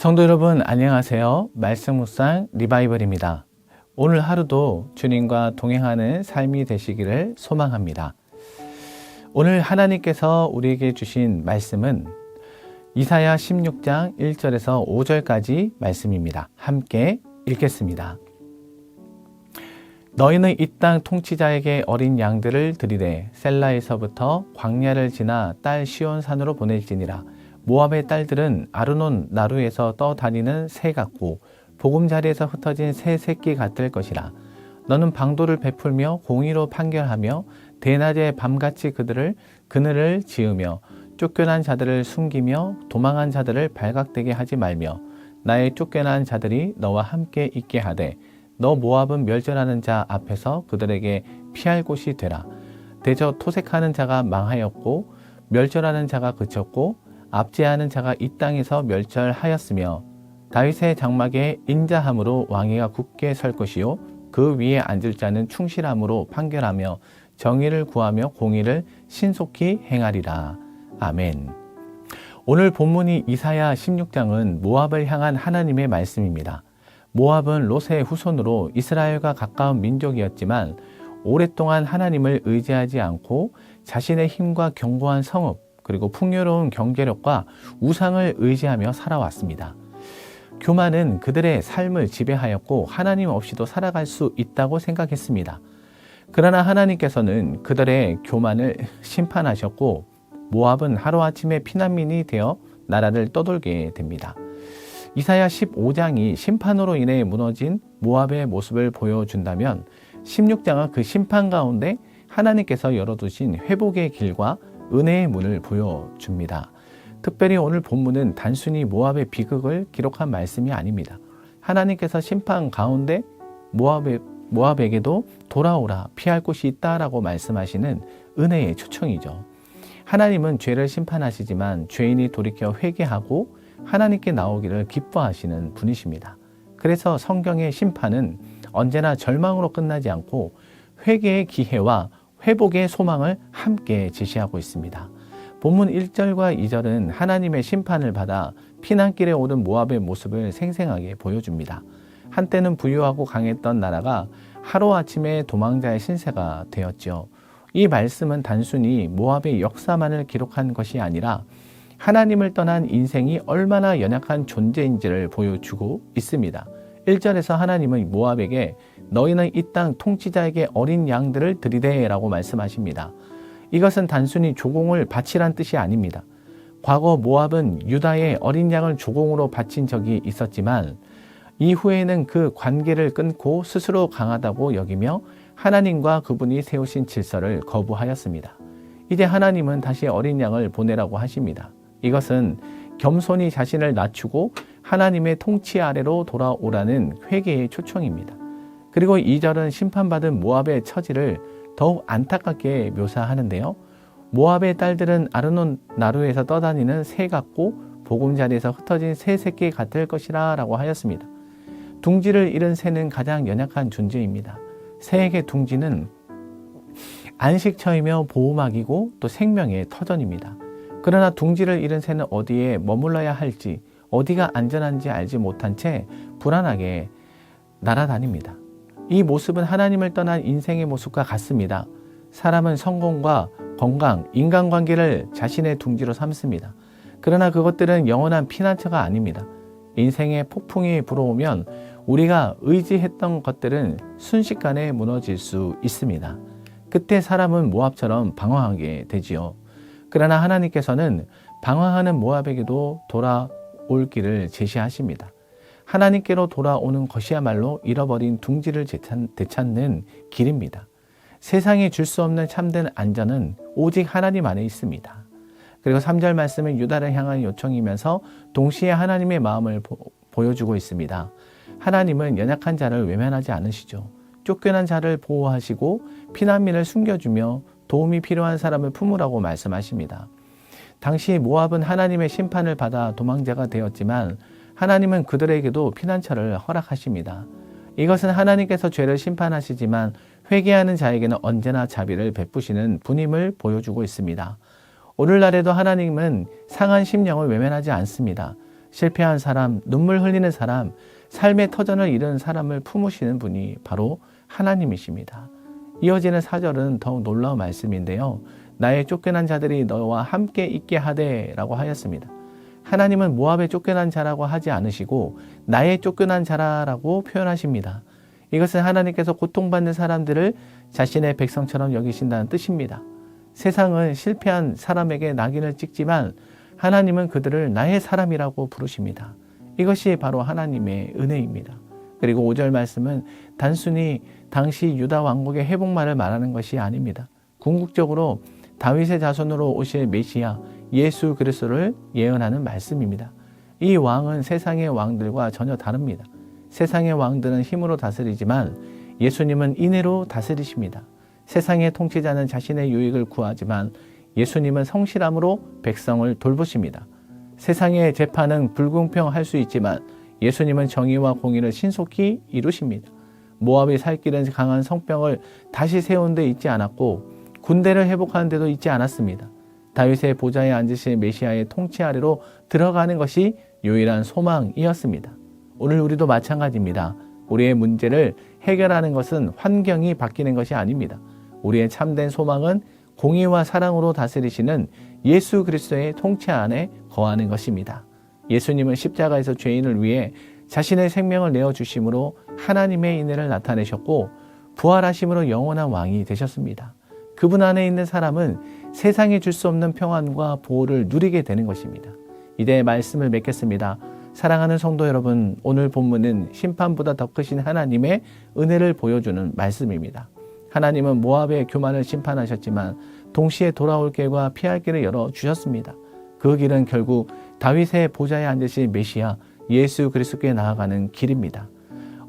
성도 여러분 안녕하세요. 말씀 묵상 리바이벌입니다. 오늘 하루도 주님과 동행하는 삶이 되시기를 소망합니다. 오늘 하나님께서 우리에게 주신 말씀은 이사야 16장 1절에서 5절까지 말씀입니다. 함께 읽겠습니다. 너희는 이 땅 통치자에게 어린 양들을 드리되 셀라에서부터 광야를 지나 딸 시온산으로 보낼지니라. 모압의 딸들은 아르논 나루에서 떠다니는 새 같고 보금자리에서 흩어진 새 새끼 같을 것이라. 너는 방도를 베풀며 공의로 판결하며 대낮에 밤같이 그늘을 지으며 쫓겨난 자들을 숨기며 도망한 자들을 발각되게 하지 말며 나의 쫓겨난 자들이 너와 함께 있게 하되 너 모압은 멸절하는 자 앞에서 그들에게 피할 곳이 되라. 대저 토색하는 자가 망하였고 멸절하는 자가 그쳤고 압제하는 자가 이 땅에서 멸절하였으며 다윗의 장막에 인자함으로 왕위가 굳게 설 것이요 그 위에 앉을 자는 충실함으로 판결하며 정의를 구하며 공의를 신속히 행하리라. 아멘. 오늘 본문이 이사야 16장은 모압을 향한 하나님의 말씀입니다. 모압은 롯의 후손으로 이스라엘과 가까운 민족이었지만 오랫동안 하나님을 의지하지 않고 자신의 힘과 견고한 성읍 그리고 풍요로운 경제력과 우상을 의지하며 살아왔습니다. 교만은 그들의 삶을 지배하였고 하나님 없이도 살아갈 수 있다고 생각했습니다. 그러나 하나님께서는 그들의 교만을 심판하셨고 모압은 하루아침에 피난민이 되어 나라를 떠돌게 됩니다. 이사야 15장이 심판으로 인해 무너진 모압의 모습을 보여준다면 16장은 그 심판 가운데 하나님께서 열어두신 회복의 길과 은혜의 문을 보여줍니다. 특별히 오늘 본문은 단순히 모압의 비극을 기록한 말씀이 아닙니다. 하나님께서 심판 가운데 모압에게도 돌아오라 피할 곳이 있다라고 말씀하시는 은혜의 초청이죠. 하나님은 죄를 심판하시지만 죄인이 돌이켜 회개하고 하나님께 나오기를 기뻐하시는 분이십니다. 그래서 성경의 심판은 언제나 절망으로 끝나지 않고 회개의 기회와 회복의 소망을 함께 제시하고 있습니다. 본문 1절과 2절은 하나님의 심판을 받아 피난길에 오른 모압의 모습을 생생하게 보여줍니다. 한때는 부유하고 강했던 나라가 하루아침에 도망자의 신세가 되었죠. 이 말씀은 단순히 모압의 역사만을 기록한 것이 아니라 하나님을 떠난 인생이 얼마나 연약한 존재인지를 보여주고 있습니다. 1절에서 하나님은 모압에게 너희는 이 땅 통치자에게 어린 양들을 드리되 라고 말씀하십니다. 이것은 단순히 조공을 바치란 뜻이 아닙니다. 과거 모압은 유다의 어린 양을 조공으로 바친 적이 있었지만 이후에는 그 관계를 끊고 스스로 강하다고 여기며 하나님과 그분이 세우신 질서를 거부하였습니다. 이제 하나님은 다시 어린 양을 보내라고 하십니다. 이것은 겸손히 자신을 낮추고 하나님의 통치 아래로 돌아오라는 회개의 초청입니다. 그리고 2절은 심판받은 모압의 처지를 더욱 안타깝게 묘사하는데요. 모압의 딸들은 아르논 나루에서 떠다니는 새 같고 보금자리에서 흩어진 새 새끼 같을 것이라 라고 하였습니다. 둥지를 잃은 새는 가장 연약한 존재입니다. 새에게 둥지는 안식처이며 보호막이고 또 생명의 터전입니다. 그러나 둥지를 잃은 새는 어디에 머물러야 할지 어디가 안전한지 알지 못한 채 불안하게 날아다닙니다. 이 모습은 하나님을 떠난 인생의 모습과 같습니다. 사람은 성공과 건강, 인간관계를 자신의 둥지로 삼습니다. 그러나 그것들은 영원한 피난처가 아닙니다. 인생의 폭풍이 불어오면 우리가 의지했던 것들은 순식간에 무너질 수 있습니다. 그때 사람은 모압처럼 방황하게 되지요. 그러나 하나님께서는 방황하는 모압에게도 돌아올 길을 제시하십니다. 하나님께로 돌아오는 것이야말로 잃어버린 둥지를 되찾는 길입니다. 세상이 줄 수 없는 참된 안전은 오직 하나님 안에 있습니다. 그리고 3절 말씀은 유다를 향한 요청이면서 동시에 하나님의 마음을 보여주고 있습니다. 하나님은 연약한 자를 외면하지 않으시죠. 쫓겨난 자를 보호하시고 피난민을 숨겨주며 도움이 필요한 사람을 품으라고 말씀하십니다. 당시 모압은 하나님의 심판을 받아 도망자가 되었지만 하나님은 그들에게도 피난처를 허락하십니다. 이것은 하나님께서 죄를 심판하시지만 회개하는 자에게는 언제나 자비를 베푸시는 분임을 보여주고 있습니다. 오늘날에도 하나님은 상한 심령을 외면하지 않습니다. 실패한 사람, 눈물 흘리는 사람, 삶의 터전을 잃은 사람을 품으시는 분이 바로 하나님이십니다. 이어지는 4절은 더욱 놀라운 말씀인데요. 나의 쫓겨난 자들이 너와 함께 있게 하되 라고 하였습니다. 하나님은 모압의 쫓겨난 자라고 하지 않으시고 나의 쫓겨난 자라라고 표현하십니다. 이것은 하나님께서 고통받는 사람들을 자신의 백성처럼 여기신다는 뜻입니다. 세상은 실패한 사람에게 낙인을 찍지만 하나님은 그들을 나의 사람이라고 부르십니다. 이것이 바로 하나님의 은혜입니다. 그리고 5절 말씀은 단순히 당시 유다 왕국의 회복만을 말하는 것이 아닙니다. 궁극적으로 다윗의 자손으로 오실 메시아 예수 그리스도를 예언하는 말씀입니다. 이 왕은 세상의 왕들과 전혀 다릅니다. 세상의 왕들은 힘으로 다스리지만 예수님은 인애로 다스리십니다. 세상의 통치자는 자신의 유익을 구하지만 예수님은 성실함으로 백성을 돌보십니다. 세상의 재판은 불공평할 수 있지만 예수님은 정의와 공의를 신속히 이루십니다. 모압이 살길은 강한 성벽을 다시 세운 데 있지 않았고 군대를 회복하는 데도 있지 않았습니다. 다윗의 보좌에 앉으실 메시아의 통치 아래로 들어가는 것이 유일한 소망이었습니다. 오늘 우리도 마찬가지입니다. 우리의 문제를 해결하는 것은 환경이 바뀌는 것이 아닙니다. 우리의 참된 소망은 공의와 사랑으로 다스리시는 예수 그리스도의 통치 안에 거하는 것입니다. 예수님은 십자가에서 죄인을 위해 자신의 생명을 내어주심으로 하나님의 인애를 나타내셨고 부활하심으로 영원한 왕이 되셨습니다. 그분 안에 있는 사람은 세상에 줄 수 없는 평안과 보호를 누리게 되는 것입니다. 이제 말씀을 맺겠습니다. 사랑하는 성도 여러분, 오늘 본문은 심판보다 더 크신 하나님의 은혜를 보여주는 말씀입니다. 하나님은 모압의 교만을 심판하셨지만 동시에 돌아올 길과 피할 길을 열어주셨습니다. 그 길은 결국 다윗의 보좌에 앉으신 메시아 예수 그리스도께 나아가는 길입니다.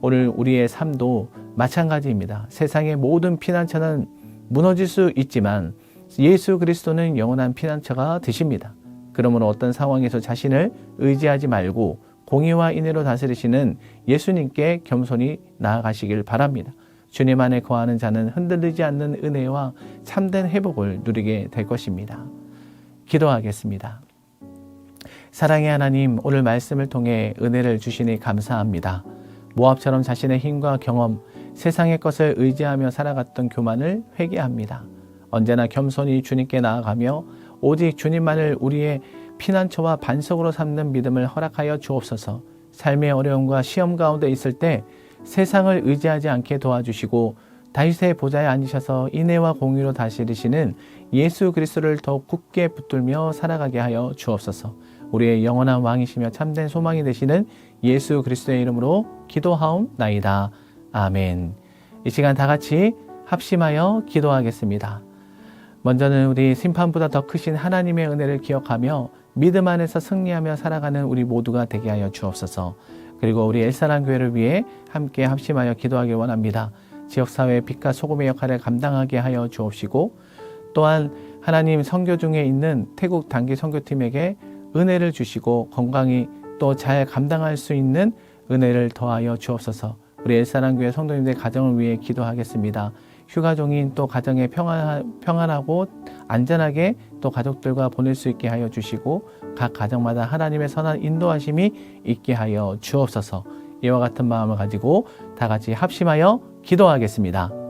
오늘 우리의 삶도 마찬가지입니다. 세상의 모든 피난처는 무너질 수 있지만 예수 그리스도는 영원한 피난처가 되십니다. 그러므로 어떤 상황에서 자신을 의지하지 말고 공의와 인애로 다스리시는 예수님께 겸손히 나아가시길 바랍니다. 주님 안에 거하는 자는 흔들리지 않는 은혜와 참된 회복을 누리게 될 것입니다. 기도하겠습니다. 사랑의 하나님, 오늘 말씀을 통해 은혜를 주시니 감사합니다. 모압처럼 자신의 힘과 경험, 세상의 것을 의지하며 살아갔던 교만을 회개합니다. 언제나 겸손히 주님께 나아가며 오직 주님만을 우리의 피난처와 반석으로 삼는 믿음을 허락하여 주옵소서. 삶의 어려움과 시험 가운데 있을 때 세상을 의지하지 않게 도와주시고 다윗의 보좌에 앉으셔서 인애와 공의로 다스리시는 예수 그리스도를 더욱 굳게 붙들며 살아가게 하여 주옵소서. 우리의 영원한 왕이시며 참된 소망이 되시는 예수 그리스도의 이름으로 기도하옵나이다. 아멘. 이 시간 다 같이 합심하여 기도하겠습니다. 먼저는 우리 심판보다 더 크신 하나님의 은혜를 기억하며 믿음 안에서 승리하며 살아가는 우리 모두가 되게 하여 주옵소서. 그리고 우리 엘사랑교회를 위해 함께 합심하여 기도하길 원합니다. 지역사회의 빛과 소금의 역할을 감당하게 하여 주옵시고 또한 하나님 선교 중에 있는 태국 단기 선교팀에게 은혜를 주시고 건강히 또 잘 감당할 수 있는 은혜를 더하여 주옵소서. 우리 엘사랑교회 성도님들 가정을 위해 기도하겠습니다. 휴가 중인 또 가정에 평안하고 안전하게 또 가족들과 보낼 수 있게 하여 주시고 각 가정마다 하나님의 선한 인도하심이 있게 하여 주옵소서. 이와 같은 마음을 가지고 다 같이 합심하여 기도하겠습니다.